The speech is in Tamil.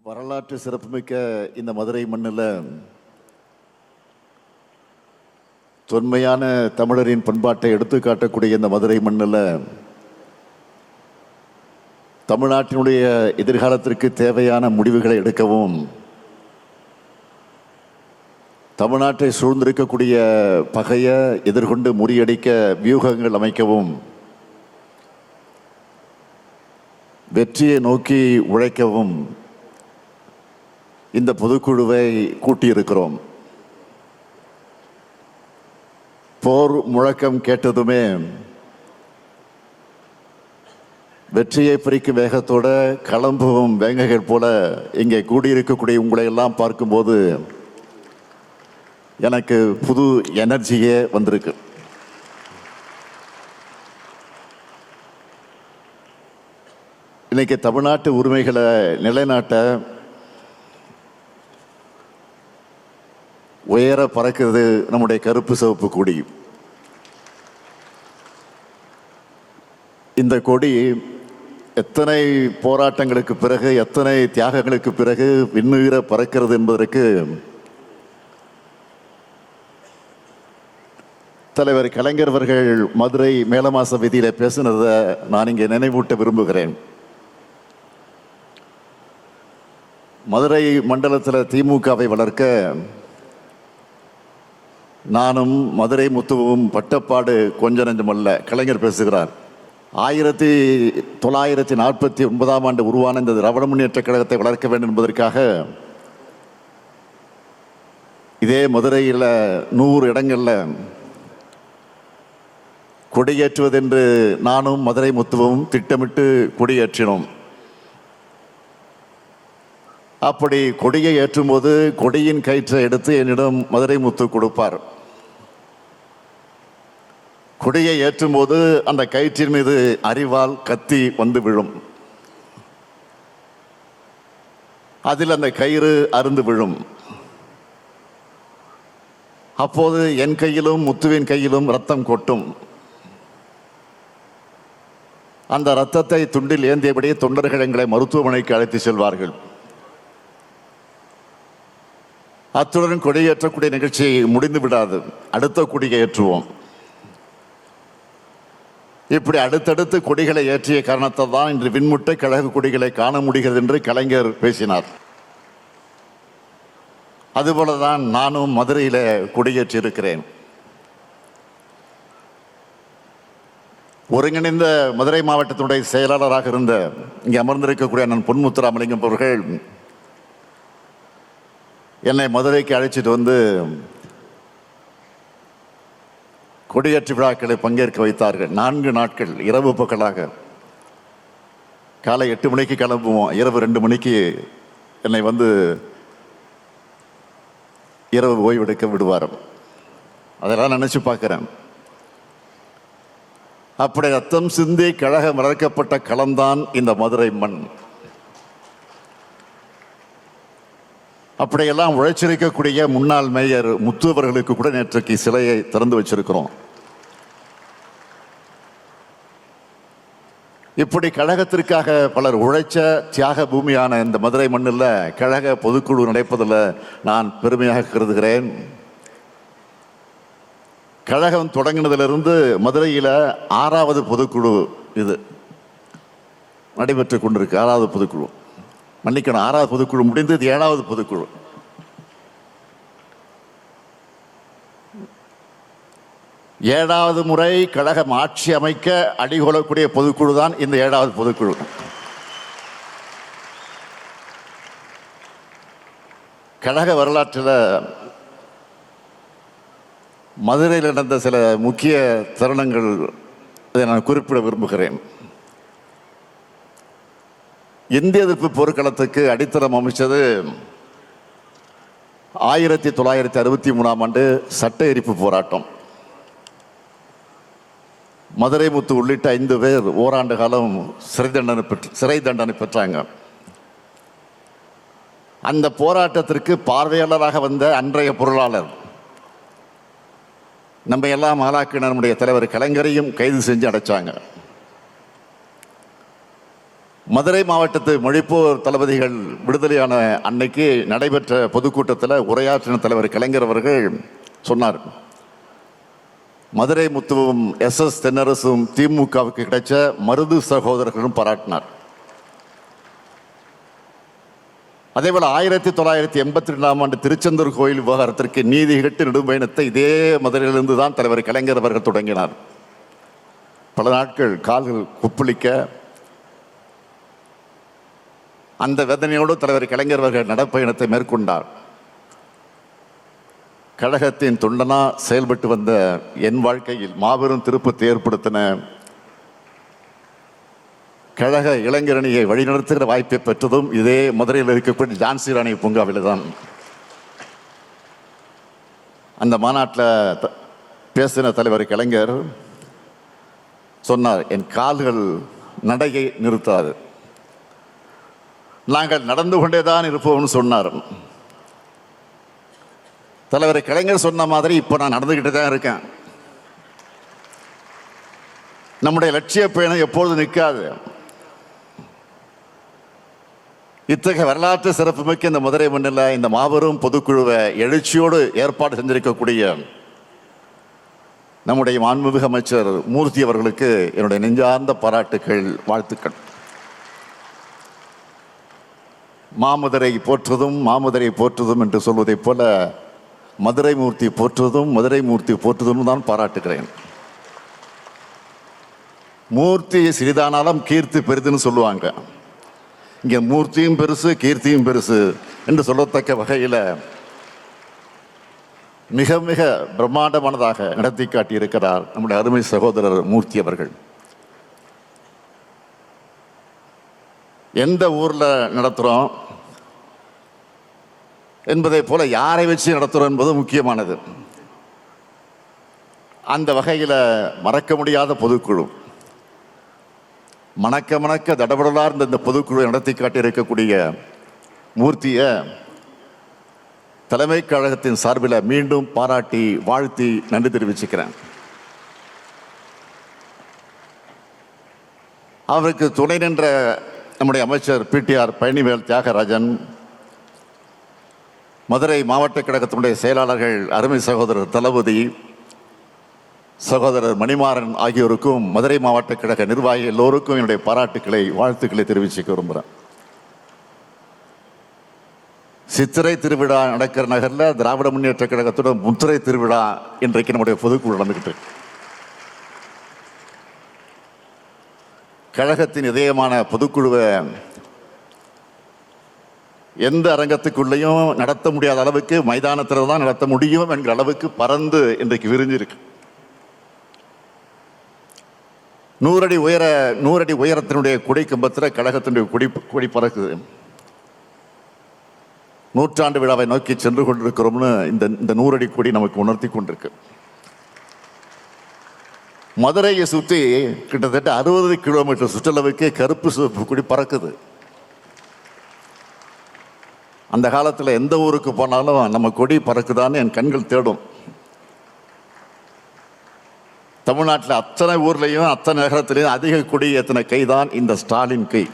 வரலாற்று சிறப்புமிக்க இந்த மதுரை மண்ணில் தொன்மையான தமிழரின் பண்பாட்டை எடுத்து காட்டக்கூடிய இந்த மதுரை மண்ணில் தமிழ்நாட்டினுடைய எதிர்காலத்திற்கு தேவையான முடிவுகளை எடுக்கவும், தமிழ்நாட்டை சூழ்ந்திருக்கக்கூடிய பகையை எதிர்கொண்டு முறியடிக்க வியூகங்கள் அமைக்கவும், வெற்றியை நோக்கி உழைக்கவும் இந்த பொதுக்குழுவை கூட்டியிருக்கிறோம். போர் முழக்கம் கேட்டதுமே வெற்றியை பறிக்கும் வேகத்தோட கிளம்பும் வேங்கைகள் போல இங்கே கூடியிருக்கக்கூடிய உங்களை எல்லாம் பார்க்கும்போது எனக்கு புது எனர்ஜியே வந்திருக்கு. இன்னைக்கு தமிழ்நாட்டு உரிமைகளை நிலைநாட்ட உயர பறக்கிறது நம்முடைய கருப்பு சிவப்பு கொடி. இந்த கொடி எத்தனை போராட்டங்களுக்கு பிறகு, எத்தனை தியாகங்களுக்கு பிறகு விண்ணுயிர பறக்கிறது என்பதற்கு தலைவர் கலைஞர் அவர்கள் மதுரை மேலமாச வீதியில பேசினதை நான் இங்கே நினைவூட்ட விரும்புகிறேன். மதுரை மண்டலத்தில் திமுகவை வளர்க்க நானும் மதுரை முத்துவும் பட்டப்பாடு கொஞ்ச நெஞ்சமல்ல. கலைஞர் பேசுகிறார். 1949 உருவான இந்த திராவிட முன்னேற்ற கழகத்தை வளர்க்க வேண்டும் என்பதற்காக இதே மதுரையில் 100 இடங்களில் கொடியேற்றுவதென்று நானும் மதுரை முத்துவும் திட்டமிட்டு கொடியேற்றினோம். அப்படி கொடியை ஏற்றும் போது கொடியின் கயிற்றை எடுத்து என்னிடம் மதுரை முத்து கொடுப்பார். கொடியை ஏற்றும் போது அந்த கயிற்றின் மீது அரிவாள் கத்தி வந்து விழும். அதில் அந்த கயிறு அருந்து விழும். அப்போது என் கையிலும் முத்துவின் கையிலும் ரத்தம் கொட்டும். அந்த ரத்தத்தை துண்டில் ஏந்தியபடி தொண்டர்கள் எங்களை மருத்துவமனைக்கு அழைத்து செல்வார்கள். அத்துடன் கொடியேற்றக்கூடிய நிகழ்ச்சி முடிந்து விடாது. அடுத்த கொடியை ஏற்றுவோம். இப்படி அடுத்தடுத்து கொடிகளை ஏற்றிய காரணத்தால் தான் இன்று விண்முட்டை கழக கொடிகளை காண முடிகிறது என்று கலைஞர் பேசினார். அதுபோலதான் நானும் மதுரையில் கொடியேற்றி இருக்கிறேன். ஒருங்கிணைந்த மதுரை மாவட்டத்தினுடைய செயலாளராக இருந்த இங்கே அமர்ந்திருக்கக்கூடிய நான் பொன்முத்துராமலிங்கம் அவர்கள் என்னை மதுரைக்கு அழைச்சிட்டு வந்து கொடியேற்று விழாக்களை பங்கேற்க வைத்தார்கள். 4 நாட்கள் இரவு பகலாக. காலை 8 மணிக்கு கிளம்புவோம், இரவு 2 மணிக்கு என்னை வந்து இரவு ஓய்வெடுக்க விடுவார். அதெல்லாம் நினைச்சு பார்க்கிறேன். அப்படி ரத்தம் சிந்தி கழகம் வளர்க்கப்பட்ட களம்தான் இந்த மதுரை மண். அப்படியெல்லாம் உழைச்சிருக்கக்கூடிய முன்னாள் மேயர் முத்து அவர்களுக்கு கூட நேற்றைக்கு சிலையை திறந்து வச்சிருக்கிறோம். இப்படி கழகத்திற்காக பலர் உழைச்ச தியாக பூமியான இந்த மதுரை மண்ணில் கழக பொதுக்குழு நடப்பதில் நான் பெருமையாக கருதுகிறேன். கழகம் தொடங்கினதிலிருந்து மதுரையில் 6வது பொதுக்குழு இது நடைபெற்று கொண்டிருக்கு. 6வது பொதுக்குழு, மன்னிக்கணும், 6வது பொதுக்குழு முடிந்து இது 7வது பொதுக்குழு. ஏழாவது முறை கழகம் ஆட்சி அமைக்க அடிகொள்ளக்கூடிய பொதுக்குழு தான் இந்த 7வது பொதுக்குழு. கழக வரலாற்றில் மதுரையில் நடந்த சில முக்கிய தருணங்கள் இதை நான் குறிப்பிட விரும்புகிறேன். இந்திய எதிர்ப்பு போர்க்களத்துக்கு அடித்தளம் அமைச்சது 1963 சட்ட எரிப்பு போராட்டம். மதுரை முத்து உள்ளிட்ட 5 பேர் ஓராண்டு காலம் சிறை தண்டனை பெற்றாங்க. அந்த போராட்டத்திற்கு பார்வையாளராக வந்த அன்றைய பொருளாளர் நம்ம எல்லாம் ஆளாக்கின நம்முடைய தலைவர் கலைஞரையும் கைது செஞ்சு அடைச்சாங்க. மதுரை மாவட்டத்து மொழிப்போர் தளபதிகள் விடுதலையான அன்னைக்கு நடைபெற்ற பொதுக்கூட்டத்தில் உரையாற்றின தலைவர் கலைஞர் அவர்கள் சொன்னார், மதுரை முத்துவும் எஸ் தென்னரசும் திமுகவுக்கு கிடைச்ச மருது சகோதரர்களும் பாராட்டினார். அதேபோல் 1982ஆம் ஆண்டு திருச்செந்தூர் கோயில் விவகாரத்திற்கு நீதி கட்டு நெடும்பயணத்தை இதே மதுரையிலிருந்து தான் தலைவர் கலைஞர் அவர்கள் தொடங்கினார். பல நாட்கள் கால்கள் குப்பளிக்க அந்த வேதனையோடு தலைவர் கலைஞர் அவர்கள் நடப்பயணத்தை மேற்கொண்டார். கழகத்தின் தொண்டனா செயல்பட்டு வந்த என் வாழ்க்கையில் மாபெரும் திருப்பத்தை ஏற்படுத்தின கழக இளைஞரணியை வழிநடத்துகிற வாய்ப்பை பெற்றதும் இதே மதுரையில் இருக்கக்கூடிய ஜான்சி ராணி பூங்காவில் தான். அந்த மாநாட்டில் பேசின தலைவர் கலைஞர் சொன்னார், என் கால்கள் நடையை நிறுத்தாது, நாங்கள் நடந்து கொண்டே தான் இருப்போம்னு சொன்னார். தலைவர் கலைஞர் சொன்ன மாதிரி இப்போ நான் நடந்துக்கிட்டு தான் இருக்கேன். நம்முடைய லட்சிய பயணம் எப்பொழுது நிற்காது. இத்தகைய வரலாற்று சிறப்புமிக்க இந்த மதுரை மண்ணில் இந்த மாபெரும் பொதுக்குழுவை எழுச்சியோடு ஏற்பாடு செஞ்சிருக்கக்கூடிய நம்முடைய மாண்புமிகு அமைச்சர் மூர்த்தி அவர்களுக்கு என்னுடைய நெஞ்சார்ந்த பாராட்டுக்கள், வாழ்த்துக்கள். மாமதுரை போற்றுதும் மாமதுரை போற்றுதும் என்று சொல்வதைப் போல மதுரை மூர்த்தி போற்றுதும் மதுரை மூர்த்தி போற்றுதும் தான் பாராட்டுகிறேன். மூர்த்தி சிறிதானாலும் கீர்த்தி பெரிதுன்னு சொல்லுவாங்க. இங்கே மூர்த்தியும் பெருசு கீர்த்தியும் பெருசு என்று சொல்லத்தக்க வகையில் மிக மிக பிரம்மாண்டமானதாக நடத்தி காட்டியிருக்கிறார் நம்முடைய அருமை சகோதரர் மூர்த்தி அவர்கள். எந்த ஊரில் நடத்துகிறோம் என்பதை போல யாரை வச்சு நடத்துகிறோம் என்பது முக்கியமானது. அந்த வகையில் மறக்க முடியாத பொதுக்குழு, மணக்க மணக்க தடபடலார் இந்த பொதுக்குழு நடத்தி காட்டியிருக்கக்கூடிய மூர்த்தியை தலைமை கழகத்தின் சார்பில் மீண்டும் பாராட்டி வாழ்த்தி நன்றி தெரிவிச்சுக்கிறேன். அவருக்கு துணை நின்ற நம்முடைய அமைச்சர் PTR பழனிவேல் தியாகராஜன், மதுரை மாவட்ட கழகத்தினுடைய செயலாளர்கள் அருமை சகோதரர் தளபதி, சகோதரர் மணிமாறன் ஆகியோருக்கும் மதுரை மாவட்ட கழக நிர்வாகிகள் எல்லோருக்கும் என்னுடைய பாராட்டுக்களை வாழ்த்துக்களை தெரிவிச்சுக்க விரும்புகிறேன். சித்திரை திருவிழா நடக்கிற நகரில் திராவிட முன்னேற்ற கழகத்தோட முத்திரை திருவிழா இன்றைக்கு நம்முடைய பொதுக்குழு நடந்துகிட்டு இருக்கு. கழகத்தின் இதயமான பொதுக்குழுவை எந்த அரங்கத்துக்குள்ளேயும் நடத்த முடியாத அளவுக்கு மைதானத்தில் தான் நடத்த முடியும் என்கிற அளவுக்கு பறந்து இன்றைக்கு விரிஞ்சிருக்கு. 100 அடி உயரத்தினுடைய கொடி கம்பத்தில் கழகத்தினுடைய கொடி பறக்குது. 100ஆண்டு விழாவை நோக்கி சென்று கொண்டிருக்கிறோம்னு இந்த 100 அடி கொடி நமக்கு உணர்த்தி கொண்டிருக்கு. மதுரையை சுற்றி கிட்டத்தட்ட 60 கிலோமீட்டர் சுற்றளவுக்கு கருப்பு சிவப்பு கொடி பறக்குது. அந்த காலத்தில் எந்த ஊருக்கு போனாலும் நம்ம கொடி பறக்குதான்னு என் கண்கள் தேடும். தமிழ்நாட்டில் அத்தனை ஊர்லேயும் அத்தனை நகரத்திலையும் அதிக கொடி ஏற்றின கைதான் இந்த ஸ்டாலின் கை.